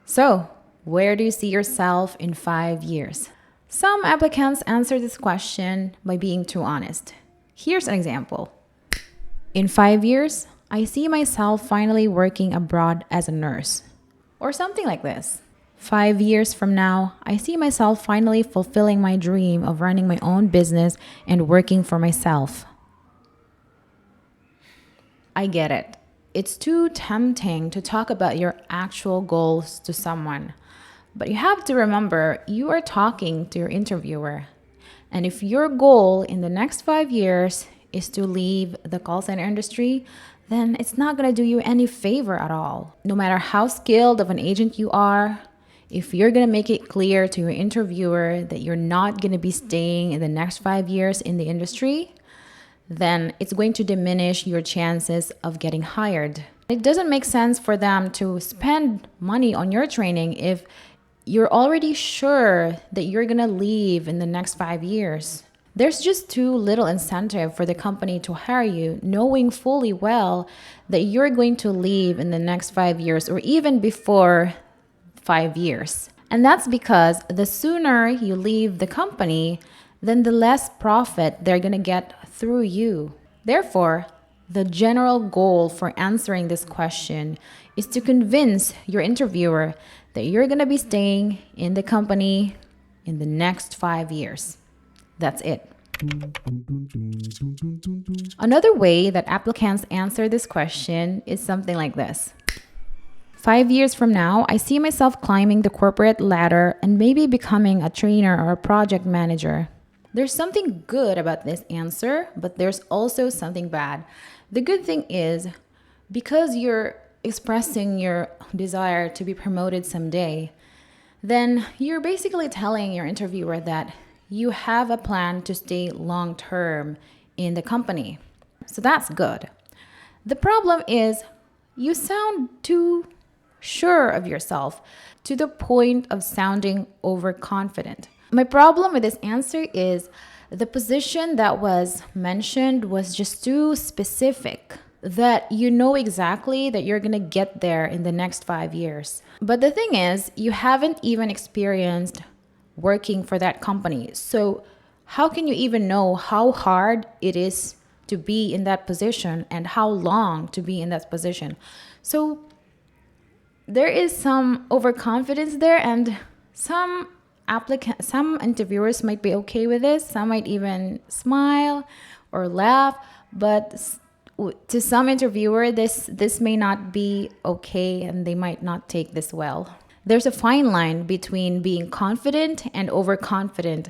So, where do you see yourself in 5 years? Some applicants answer this question by being too honest. Here's an example. In 5 years, I see myself finally working abroad as a nurse. Or something like this. 5 years from now, I see myself finally fulfilling my dream of running my own business and working for myself. I get it. It's too tempting to talk about your actual goals to someone. But you have to remember, you are talking to your interviewer. And if your goal in the next 5 years is to leave the call center industry, then it's not going to do you any favor at all. No matter how skilled of an agent you are, if you're going to make it clear to your interviewer that you're not going to be staying in the next 5 years in the industry, then it's going to diminish your chances of getting hired. It doesn't make sense for them to spend money on your training if you're already sure that you're going to leave in the next 5 years. There's just too little incentive for the company to hire you, knowing fully well that you're going to leave in the next 5 years or even before 5 years. And that's because the sooner you leave the company, then the less profit they're going to get through you. Therefore, the general goal for answering this question is to convince your interviewer that you're going to be staying in the company in the next 5 years. That's it. Another way that applicants answer this question is something like this. 5 years from now, I see myself climbing the corporate ladder and maybe becoming a trainer or a project manager. There's something good about this answer, but there's also something bad. The good thing is, because you're expressing your desire to be promoted someday, then you're basically telling your interviewer that you have a plan to stay long term in the company. So that's good. The problem is you sound too sure of yourself to the point of sounding overconfident. My problem with this answer is the position that was mentioned was just too specific, that you know exactly that you're going to get there in the next 5 years. But the thing is, you haven't even experienced working for that company. So how can you even know how hard it is to be in that position and how long to be in that position? So there is some overconfidence there, and some interviewers might be okay with this. Some might even smile or laugh, but to some interviewer, this may not be okay, and they might not take this well. There's a fine line between being confident and overconfident.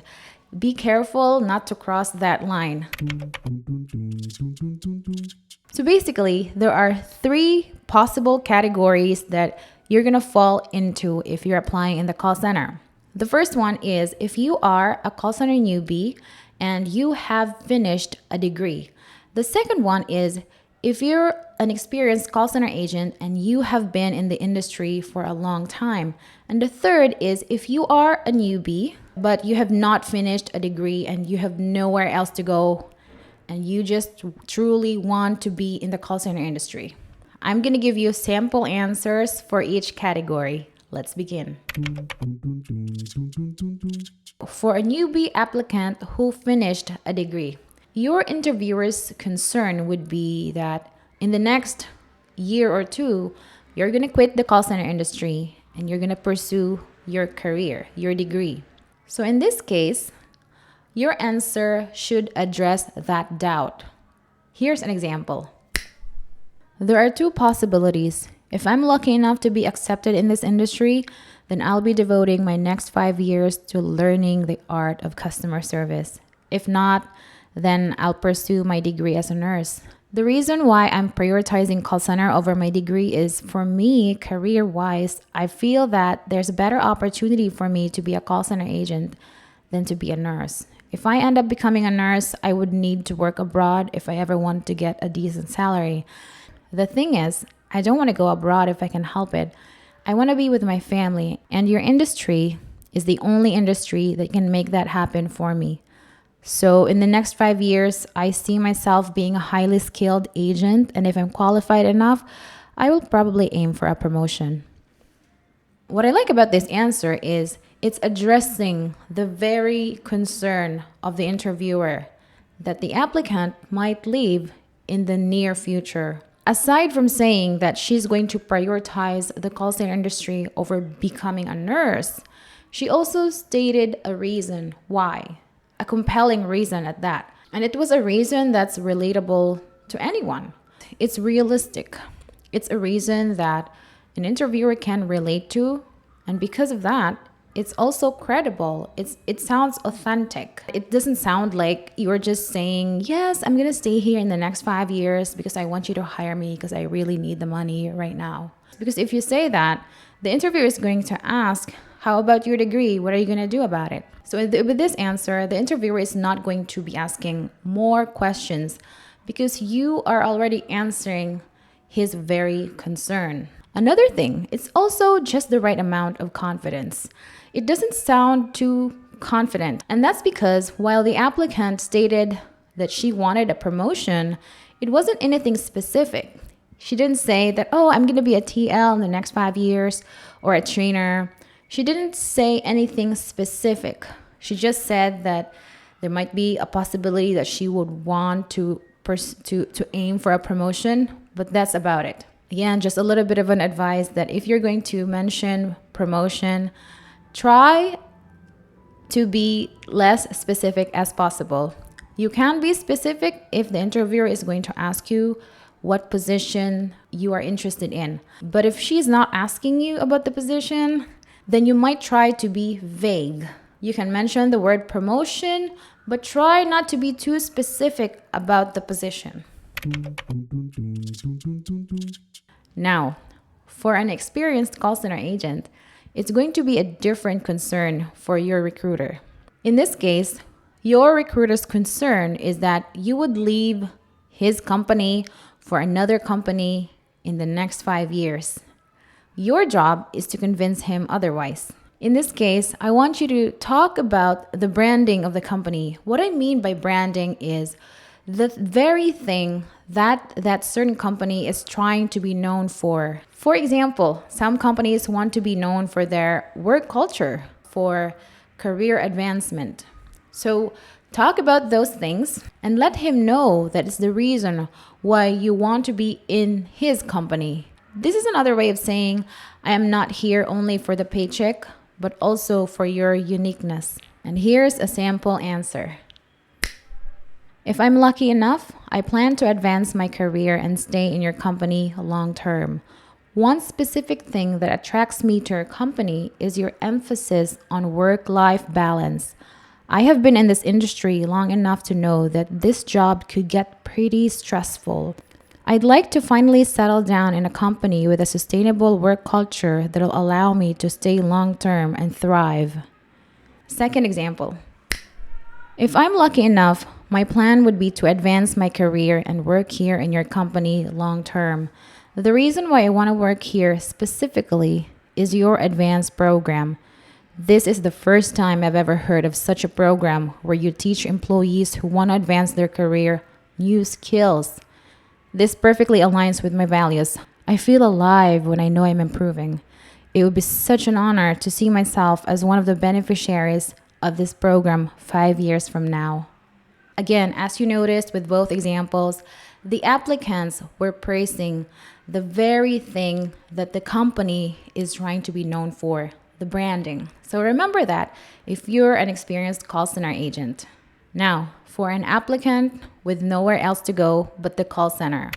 Be careful not to cross that line. So basically, there are 3 possible categories that you're going to fall into if you're applying in the call center. The first one is if you are a call center newbie and you have finished a degree. The second one is if you're an experienced call center agent and you have been in the industry for a long time. And the third is if you are a newbie, but you have not finished a degree and you have nowhere else to go and you just truly want to be in the call center industry. I'm going to give you sample answers for each category. Let's begin. For a newbie applicant who finished a degree, your interviewer's concern would be that in the next year or two, you're going to quit the call center industry and you're going to pursue your career, your degree. So in this case, your answer should address that doubt. Here's an example. There are 2 possibilities. If I'm lucky enough to be accepted in this industry, then I'll be devoting my next 5 years to learning the art of customer service. If not, then I'll pursue my degree as a nurse. The reason why I'm prioritizing call center over my degree is, for me, career-wise, I feel that there's a better opportunity for me to be a call center agent than to be a nurse. If I end up becoming a nurse, I would need to work abroad if I ever want to get a decent salary. The thing is, I don't want to go abroad if I can help it. I want to be with my family, and your industry is the only industry that can make that happen for me. So in the next 5 years, I see myself being a highly skilled agent, and if I'm qualified enough, I will probably aim for a promotion. What I like about this answer is it's addressing the very concern of the interviewer that the applicant might leave in the near future. Aside from saying that she's going to prioritize the call center industry over becoming a nurse, she also stated a reason why, a compelling reason at that. And it was a reason that's relatable to anyone. It's realistic. It's a reason that an interviewer can relate to. And because of that, it's also credible. It sounds authentic. It doesn't sound like you're just saying, yes, I'm going to stay here in the next 5 years because I want you to hire me because I really need the money right now. Because if you say that, the interviewer is going to ask, how about your degree? What are you going to do about it? So with this answer, the interviewer is not going to be asking more questions because you are already answering his very concern. Another thing, it's also just the right amount of confidence. It doesn't sound too confident. And that's because while the applicant stated that she wanted a promotion, it wasn't anything specific. She didn't say that, oh, I'm going to be a TL in the next 5 years or a trainer. She didn't say anything specific. She just said that there might be a possibility that she would want to aim for a promotion, but that's about it. Again, just a little bit of an advice that if you're going to mention promotion, try to be less specific as possible. You can be specific if the interviewer is going to ask you what position you are interested in. But if she's not asking you about the position, then you might try to be vague. You can mention the word promotion, but try not to be too specific about the position. Now, for an experienced call center agent, it's going to be a different concern for your recruiter. In this case, your recruiter's concern is that you would leave his company for another company in the next 5 years. Your job is to convince him otherwise. In this case, I want you to talk about the branding of the company. What I mean by branding is the very thing that certain company is trying to be known for. For example, some companies want to be known for their work culture, for career advancement. So talk about those things and let him know that it's the reason why you want to be in his company. This is another way of saying, I am not here only for the paycheck, but also for your uniqueness. And here's a sample answer. If I'm lucky enough, I plan to advance my career and stay in your company long term. One specific thing that attracts me to your company is your emphasis on work-life balance. I have been in this industry long enough to know that this job could get pretty stressful. I'd like to finally settle down in a company with a sustainable work culture that'll allow me to stay long-term and thrive. Second example. If I'm lucky enough, my plan would be to advance my career and work here in your company long-term. The reason why I want to work here specifically is your advanced program. This is the first time I've ever heard of such a program where you teach employees who want to advance their career new skills. This perfectly aligns with my values. I feel alive when I know I'm improving. It would be such an honor to see myself as one of the beneficiaries of this program 5 years from now. Again, as you noticed with both examples, the applicants were praising the very thing that the company is trying to be known for, the branding. So remember that if you're an experienced call center agent. Now, for an applicant with nowhere else to go but the call center.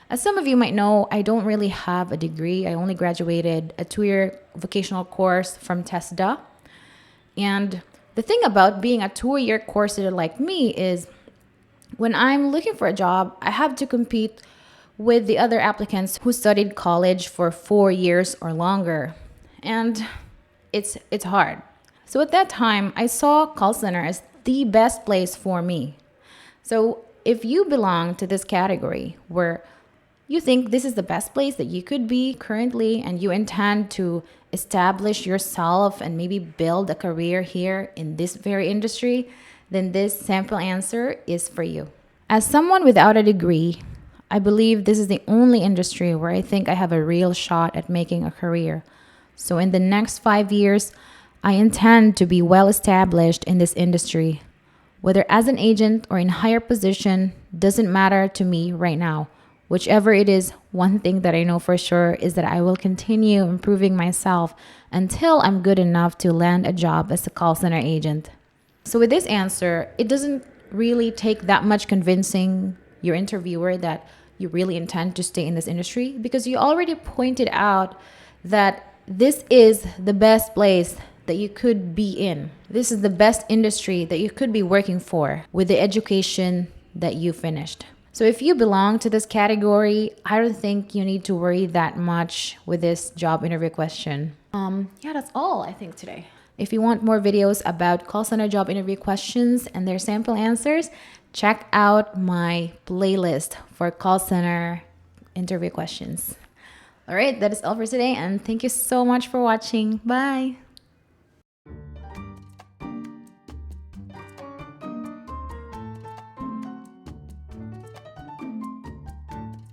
As some of you might know, I don't really have a degree. I only graduated a 2-year vocational course from TESDA. And the thing about being a 2-year course like me is when I'm looking for a job, I have to compete with the other applicants who studied college for 4 years or longer. And it's hard. So at that time, I saw call center as the best place for me. So if you belong to this category where you think this is the best place that you could be currently and you intend to establish yourself and maybe build a career here in this very industry, then this sample answer is for you. As someone without a degree, I believe this is the only industry where I think I have a real shot at making a career. So in the next 5 years, I intend to be well established in this industry. Whether as an agent or in higher position doesn't matter to me right now. Whichever it is, one thing that I know for sure is that I will continue improving myself until I'm good enough to land a job as a call center agent. So with this answer, it doesn't really take that much convincing your interviewer that you really intend to stay in this industry, because you already pointed out that this is the best place that you could be in. This is the best industry that you could be working for with the education that you finished. So if you belong to this category, I don't think you need to worry that much with this job interview question. That's all I think today. If you want more videos about call center job interview questions and their sample answers, check out my playlist for call center interview questions. All right, that is all for today, and thank you so much for watching. Bye.